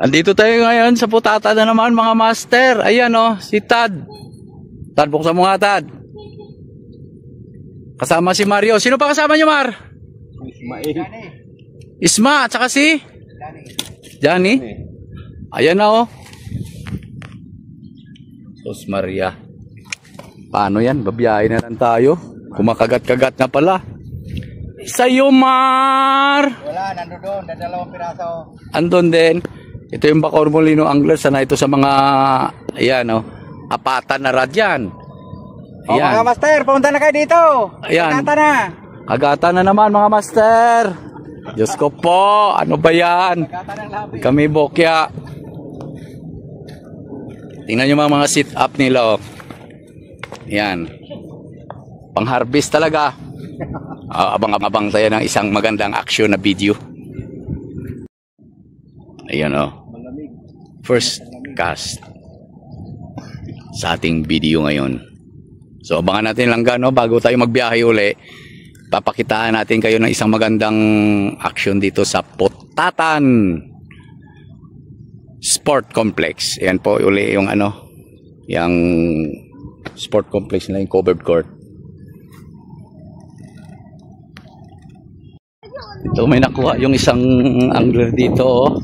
Andito tayo ngayon sa putata na naman mga master. Ayan oh, si Tad. Tad, buksan mo nga Tad. Kasama si Mario. Sino pa kasama nyo, Mar? Isma, at saka si? Johnny. Ayan na oh. Sos Maria. Paano yan? Babiyahin na lang tayo. Kumakagat-kagat na pala. Sa'yo, Mar! Wala, nandun doon. Dalawang piraso. Andun din. Ito yung Bacoor Molino Angler. Sana ito sa mga, ayan oh, apatan na rad yan. O mga master, pumunta na kayo dito. Ayan. Agata na. Agata na naman mga master. Diyos ko po, ano ba yan? Kami bokya. Tingnan nyo mga sit up nila oh. Yan. Pang-harvest talaga. Abang-abang tayo ng isang magandang action na video. Ayan oh. First cast sa ating video ngayon. So abangan natin lang gano bago tayo magbiyahe uli. Papakitaan natin kayo ng isang magandang action dito sa Putatan Sport Complex. Ayan po uli yung ano, yung sport complex nila, yung covered court. Ito may nakuha yung isang angler dito oh.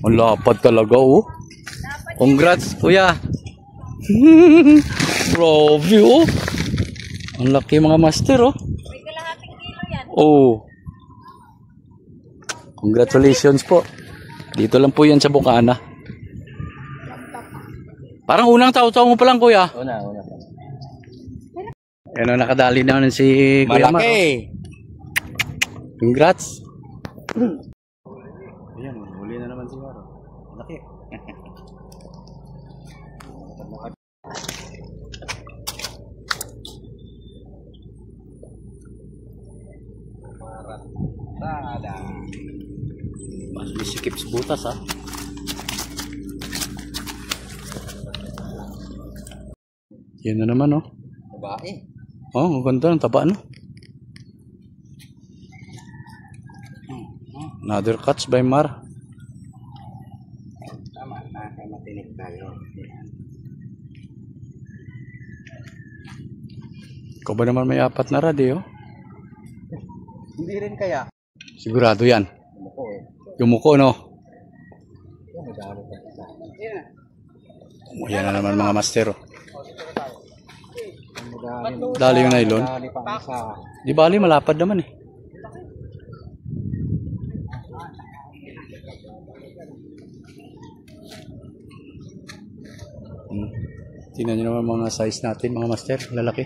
Ang lapad talaga oh. Congrats kuya. Grabe oh. Ang laki mga master oh. May kalahating kilo yan. Oh. Congratulations po. Dito lang po yan sa Bukana. Parang unang taw-taw mo pa lang kuya. Una. Ano nakadali na si Kuya Mar. Malaki. Congrats. Ayan, huli na naman si Maro. Laki. Mas bisikip sa butas ha. Yan na naman oh. Babae. Oh, ang ganda ng taba no. Another catch by Mar. Tama na, kaya matinig tayo. Ikaw ba naman may apat na rad eh oh? Hindi rin kaya. Sigurado yan. Umuko eh. Yumuko no. Yan, nag-aaral ka isa. Yan na naman mga master oh. Dali yung nylon. Dali pang isa. Di bali malapad naman eh. Tingnan nyo naman mga size natin mga master, lalaki.